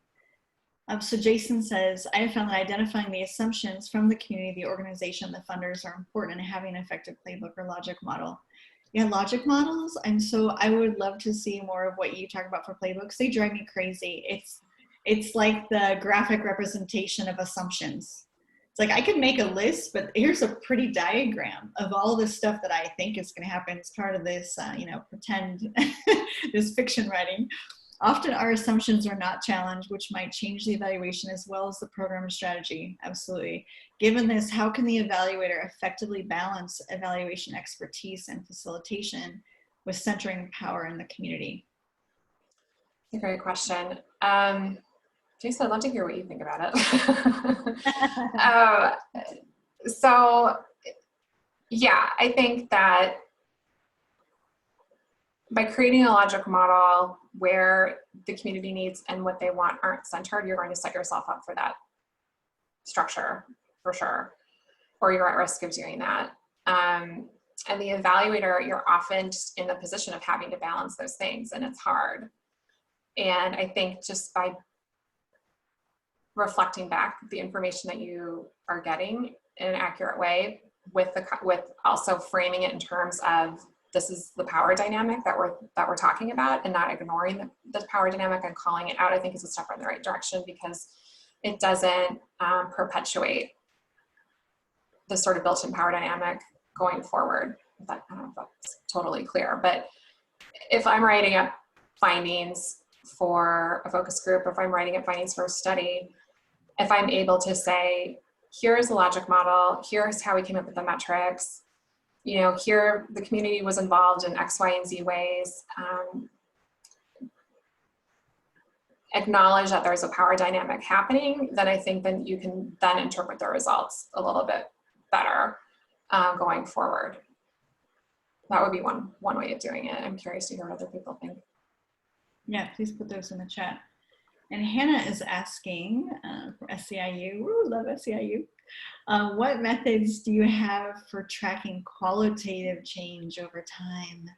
[SPEAKER 1] So Jason says, I have found that identifying the assumptions from the community, the organization, the funders are important in having an effective playbook or logic model. Yeah, logic models. And so I would love to see more of what you talk about for playbooks. They drive me crazy. It's like the graphic representation of assumptions. It's like I could make a list, but here's a pretty diagram of all the stuff that I think is going to happen as part of this, pretend this fiction writing. Often our assumptions are not challenged, which might change the evaluation as well as the program strategy. Absolutely. Given this, how can the evaluator effectively balance evaluation expertise and facilitation with centering power in the community?
[SPEAKER 2] That's a great question. Jason, I'd love to hear what you think about it. So yeah, I think that by creating a logic model where the community needs and what they want aren't centered, you're going to set yourself up for that structure for sure, or you're at risk of doing that. And the evaluator, you're often just in the position of having to balance those things, and it's hard. And I think just by reflecting back the information that you are getting in an accurate way, with also framing it in terms of this is the power dynamic that we're talking about, and not ignoring the power dynamic and calling it out, I think is a step in the right direction, because it doesn't perpetuate the sort of built-in power dynamic going forward. I don't know if that's totally clear, but if I'm writing up findings for a focus group, if I'm writing up findings for a study, if I'm able to say, here's the logic model, here's how we came up with the metrics, here the community was involved in X, Y, and Z ways, acknowledge that there's a power dynamic happening, then I think then you can then interpret the results a little bit better going forward. That would be one way of doing it. I'm curious to hear what other people think.
[SPEAKER 1] Yeah, please put those in the chat. And Hannah is asking for SEIU, ooh, love SEIU. What methods do you have for tracking qualitative change over time?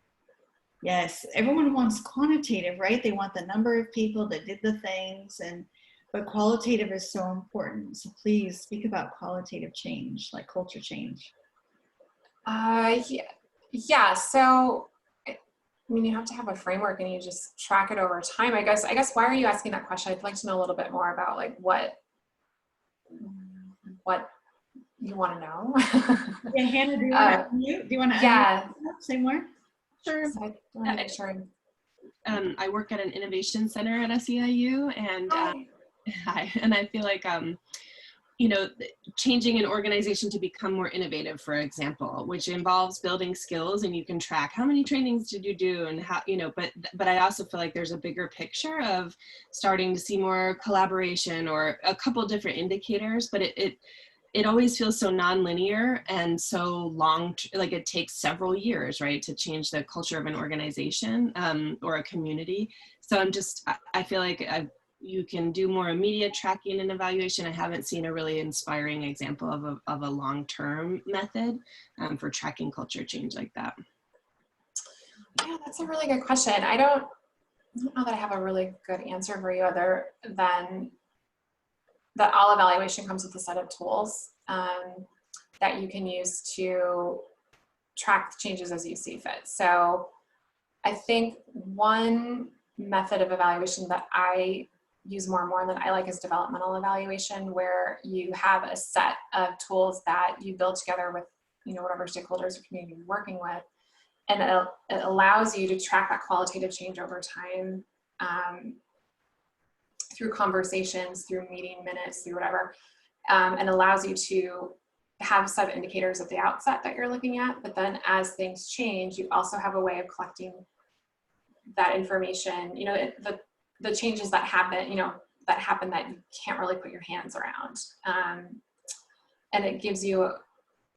[SPEAKER 1] Yes, everyone wants quantitative, right? They want the number of people that did the things, but qualitative is so important. So please speak about qualitative change, like culture change.
[SPEAKER 2] Yeah. So, I mean, you have to have a framework and you just track it over time. I guess, why are you asking that question? I'd like to know a little bit more about like what you want to know.
[SPEAKER 1] Yeah, Hannah, do you want to say more? Sure.
[SPEAKER 2] So sure.
[SPEAKER 3] I work at an innovation center at SEIU, and Hi, and I feel like, you know, changing an organization to become more innovative, for example, which involves building skills, and you can track how many trainings did you do and how, you know, but I also feel like there's a bigger picture of starting to see more collaboration or a couple different indicators, but it always feels so nonlinear and so long, like it takes several years, right, to change the culture of an organization or a community. So I feel like you can do more immediate tracking and evaluation. I haven't seen a really inspiring example of a long-term method for tracking culture change like that.
[SPEAKER 2] Yeah, that's a really good question. I don't know that I have a really good answer for you other than that all evaluation comes with a set of tools that you can use to track the changes as you see fit. So I think one method of evaluation that I use more and more that I like is developmental evaluation, where you have a set of tools that you build together with, you know, whatever stakeholders or community you're working with. And it allows you to track that qualitative change over time through conversations, through meeting minutes, through whatever, and allows you to have a set of indicators at the outset that you're looking at. But then as things change, you also have a way of collecting that information, you know, the changes that happen, you know, that you can't really put your hands around. And it gives you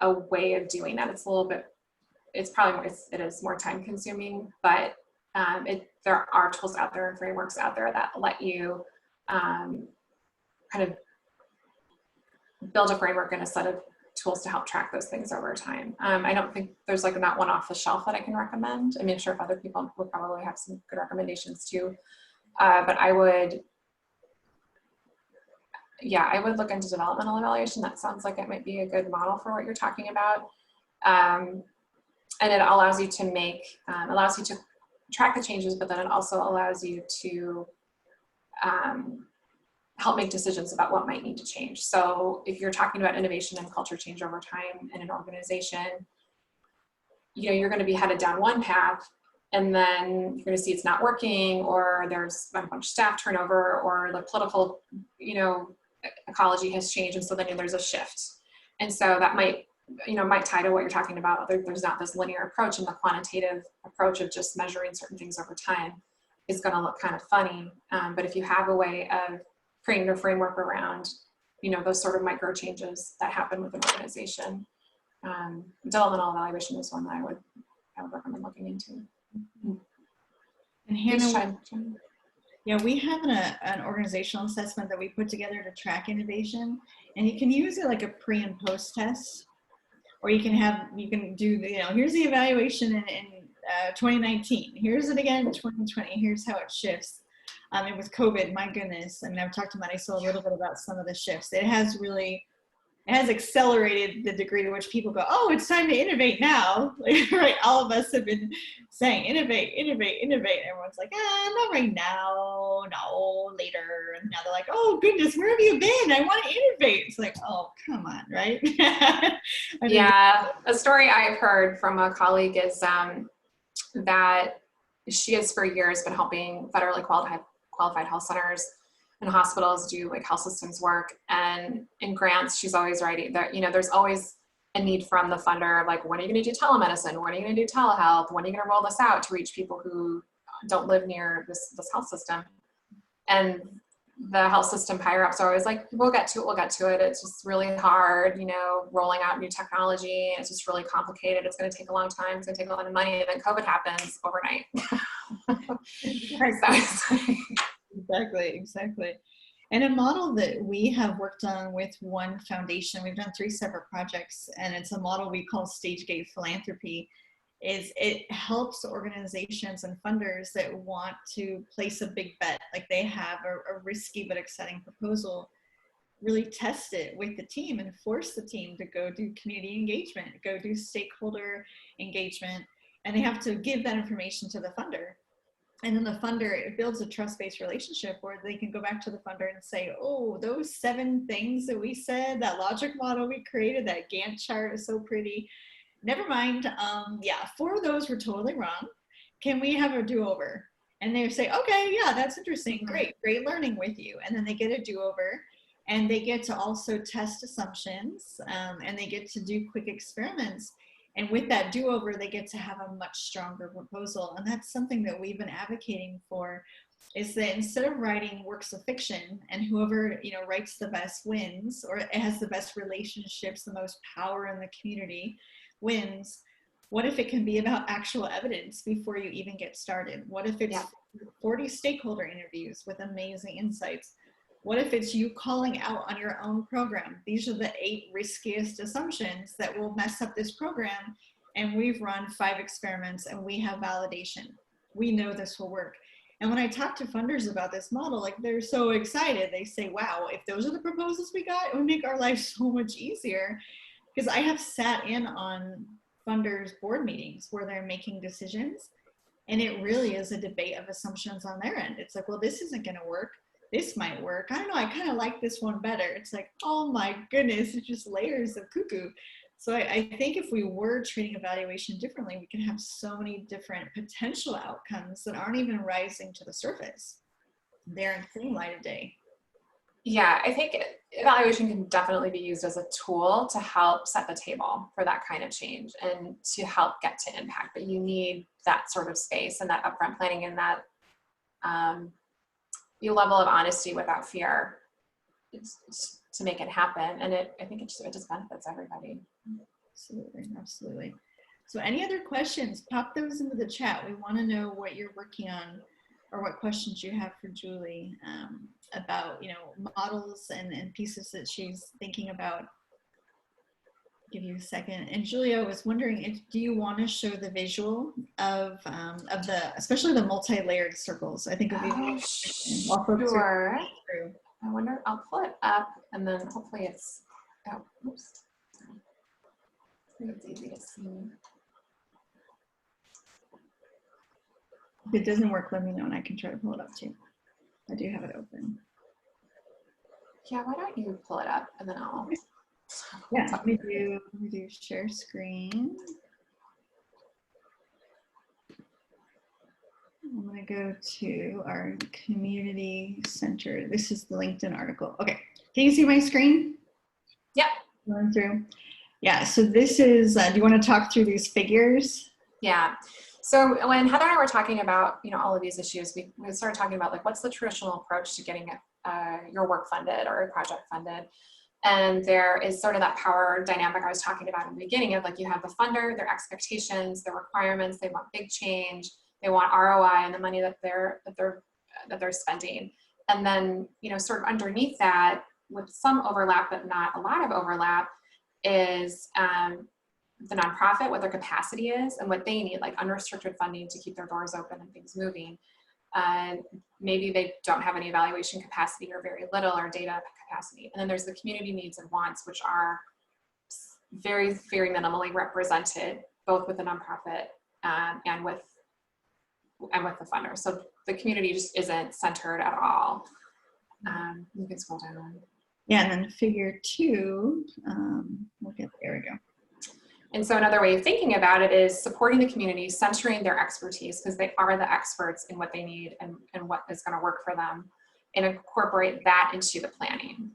[SPEAKER 2] a way of doing that. It's a little bit, it's probably more, it is more time consuming, but there are tools out there and frameworks out there that let you kind of build a framework and a set of tools to help track those things over time. I don't think there's like not one off the shelf that I can recommend. I mean, sure, if other people would probably have some good recommendations too. But I would look into developmental evaluation. That sounds like it might be a good model for what you're talking about. And it allows you to track the changes, but then it also allows you to help make decisions about what might need to change. So if you're talking about innovation and culture change over time in an organization, you know, you're going to be headed down one path, and then you're going to see it's not working, or there's a bunch of staff turnover, or the political, you know, ecology has changed, and so then there's a shift. And so that might tie to what you're talking about. There's not this linear approach, and the quantitative approach of just measuring certain things over time is going to look kind of funny. But if you have a way of creating a framework around, you know, those sort of micro changes that happen with an organization, developmental evaluation is one that I would recommend looking into.
[SPEAKER 1] And Hannah, yeah, we have an organizational assessment that we put together to track innovation, and you can use it like a pre and post test, or you can do, you know, here's the evaluation in 2019, here's it again in 2020, here's how it shifts. And with COVID, my goodness, I mean, I've talked to Marisol a little bit about some of the shifts. It has accelerated the degree to which people go, oh, it's time to innovate now. Like, right? All of us have been saying, innovate, innovate, innovate. Everyone's like, not right now, no, later. And now they're like, oh, goodness, where have you been? I want to innovate. It's like, oh, come on, right?
[SPEAKER 2] Yeah, a story I've heard from a colleague is that she has for years been helping federally qualified health centers and hospitals do like health systems work, and in grants she's always writing that, you know, there's always a need from the funder of like, when are you going to do telemedicine, when are you going to do telehealth, when are you going to roll this out to reach people who don't live near this health system. And the health system higher ups are always like, we'll get to it, it's just really hard, you know, rolling out new technology, it's just really complicated, it's going to take a long time, it's going to take a lot of money, and then COVID happens overnight.
[SPEAKER 1] Exactly. And a model that we have worked on with one foundation, we've done 3 separate projects, and it's a model we call stage gate philanthropy, is it helps organizations and funders that want to place a big bet, like they have a risky but exciting proposal, really test it with the team and force the team to go do community engagement, go do stakeholder engagement, and they have to give that information to the funder. And then the funder, it builds a trust-based relationship where they can go back to the funder and say, oh, those 7 things that we said, that logic model we created, that Gantt chart is so pretty. Never mind, 4 of those were totally wrong. Can we have a do-over? And they say, okay, yeah, that's interesting. Great learning with you. And then they get a do-over, and they get to also test assumptions, and they get to do quick experiments. And with that do-over, they get to have a much stronger proposal. And that's something that we've been advocating for, is that instead of writing works of fiction and whoever, writes the best wins, or it has the best relationships, the most power in the community wins, what if it can be about actual evidence before you even get started? What if it's 40 stakeholder interviews with amazing insights? What if it's you calling out on your own program? These are the 8 riskiest assumptions that will mess up this program. And we've run 5 experiments and we have validation. We know this will work. And when I talk to funders about this model, like, they're so excited. They say, wow, if those are the proposals we got, it would make our life so much easier. Because I have sat in on funders' board meetings where they're making decisions, and it really is a debate of assumptions on their end. It's like, well, this isn't going to work. This might work. I don't know. I kind of like this one better. It's like, oh my goodness, it's just layers of cuckoo. So I think if we were treating evaluation differently, we can have so many different potential outcomes that aren't even rising to the surface. They're in seeing light of day.
[SPEAKER 2] Yeah, I think evaluation can definitely be used as a tool to help set the table for that kind of change and to help get to impact. But you need that sort of space and that upfront planning and that your level of honesty without fear to make it happen. And I think it just benefits everybody.
[SPEAKER 1] Absolutely. So any other questions, pop those into the chat. We want to know what you're working on or what questions you have for Julie about, models and pieces that she's thinking about. Give you a second. And Julia, I was wondering, do you want to show the visual of especially the multi-layered circles? I think it would be
[SPEAKER 2] sure. I wonder, I'll pull it up and then hopefully it's, oops. I think it's easy to see.
[SPEAKER 1] If it doesn't work, let me know and I can try to pull it up too. I do have it open.
[SPEAKER 2] Yeah, why don't you pull it up and then I'll.
[SPEAKER 1] Yeah, let me do share screen. I'm going to go to our community center. This is the LinkedIn article. Okay, can you see my screen?
[SPEAKER 2] Yep.
[SPEAKER 1] Going through. Yeah, so this is, do you want to talk through these figures?
[SPEAKER 2] Yeah. So when Heather and I were talking about, all of these issues, we started talking about, like, what's the traditional approach to getting your work funded or a project funded? And there is sort of that power dynamic I was talking about in the beginning of, like, you have the funder, their expectations, their requirements, they want big change, they want ROI and the money that they're spending. And then, sort of underneath that, with some overlap but not a lot of overlap, is the nonprofit, what their capacity is and what they need, like unrestricted funding to keep their doors open and things moving. Maybe they don't have any evaluation capacity or very little or data capacity. And then there's the community needs and wants, which are very, very minimally represented, both with the nonprofit and with the funder. So the community just isn't centered at all. You can scroll down.
[SPEAKER 1] Yeah, and then figure 2, there we go.
[SPEAKER 2] And so another way of thinking about it is supporting the community, centering their expertise, because they are the experts in what they need and what is going to work for them, and incorporate that into the planning.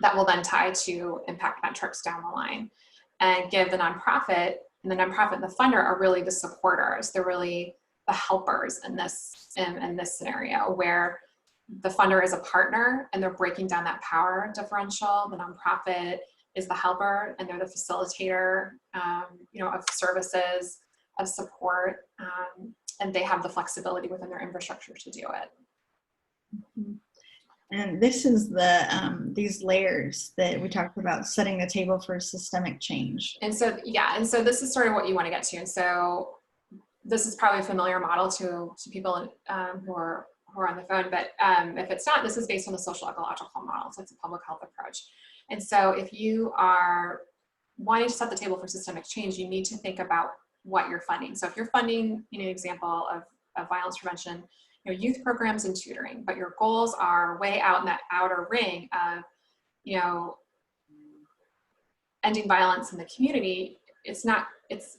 [SPEAKER 2] That will then tie to impact metrics down the line, and give the nonprofit and the funder are really the supporters. They're really the helpers in this scenario, where the funder is a partner and they're breaking down that power differential. The nonprofit is the helper and they're the facilitator, of services, of support, and they have the flexibility within their infrastructure to do it.
[SPEAKER 1] Mm-hmm. And this is these layers that we talked about, setting the table for systemic change.
[SPEAKER 2] And so, so this is sort of what you want to get to. And so this is probably a familiar model to people who are on the phone, but if it's not, this is based on the social ecological model. So it's a public health approach. And so if you are wanting to set the table for systemic change, you need to think about what you're funding. So if you're funding, an example of violence prevention, youth programs and tutoring, but your goals are way out in that outer ring of, ending violence in the community,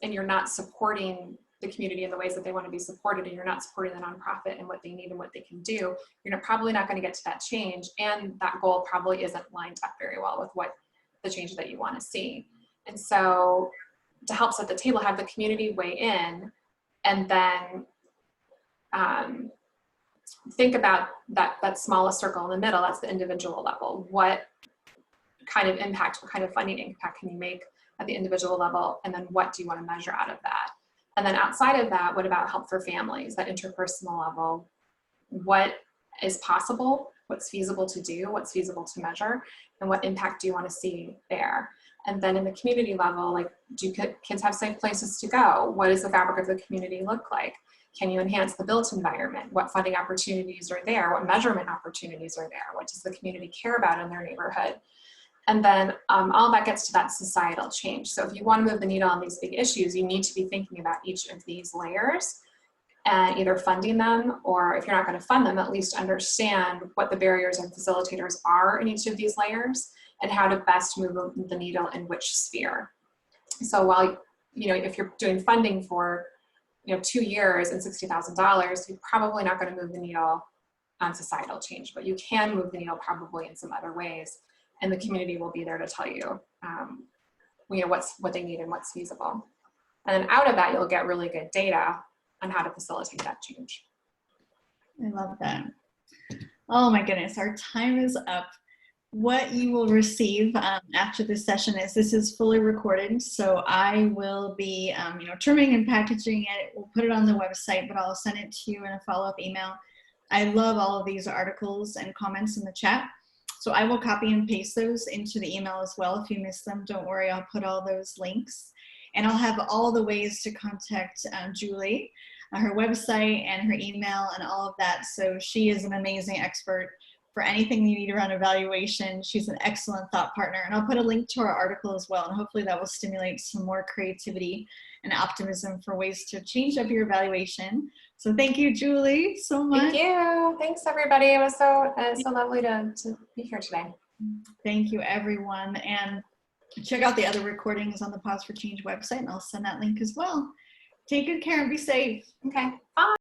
[SPEAKER 2] and you're not supporting the community in the ways that they want to be supported, and you're not supporting the nonprofit and what they need and what they can do, you're probably not going to get to that change. And that goal probably isn't lined up very well with what the change that you want to see. And so to help set the table, have the community weigh in, and then think about that smallest circle in the middle. That's the individual level. What kind of impact, what kind of funding impact can you make at the individual level? And then what do you want to measure out of that? And then outside of that, what about help for families, that interpersonal level? What is possible? What's feasible to do? What's feasible to measure? And what impact do you want to see there? And then in the community level, like, do kids have safe places to go? What does the fabric of the community look like? Can you enhance the built environment? What funding opportunities are there? What measurement opportunities are there? What does the community care about in their neighborhood? And then all that gets to that societal change. So if you want to move the needle on these big issues, you need to be thinking about each of these layers and either funding them, or if you're not going to fund them, at least understand what the barriers and facilitators are in each of these layers and how to best move the needle in which sphere. So while, if you're doing funding for 2 years and $60,000, you're probably not going to move the needle on societal change, but you can move the needle probably in some other ways. And the community will be there to tell you, what they need and what's feasible. And then out of that, you'll get really good data on how to facilitate that change.
[SPEAKER 1] I love that. Oh my goodness, our time is up. What you will receive after this session is, this is fully recorded, so I will be trimming and packaging it. We'll put it on the website, but I'll send it to you in a follow-up email. I love all of these articles and comments in the chat, so I will copy and paste those into the email as well. If you miss them, don't worry, I'll put all those links. And I'll have all the ways to contact Julie, her website and her email and all of that. So she is an amazing expert for anything you need around evaluation. She's an excellent thought partner. And I'll put a link to our article as well. And hopefully that will stimulate some more creativity and optimism for ways to change up your evaluation. So thank you, Julie, so much.
[SPEAKER 2] Thank you. Thanks, everybody. It was so lovely to be here today.
[SPEAKER 1] Thank you, everyone. And check out the other recordings on the Pause for Change website, and I'll send that link as well. Take good care and be safe.
[SPEAKER 2] Okay, bye.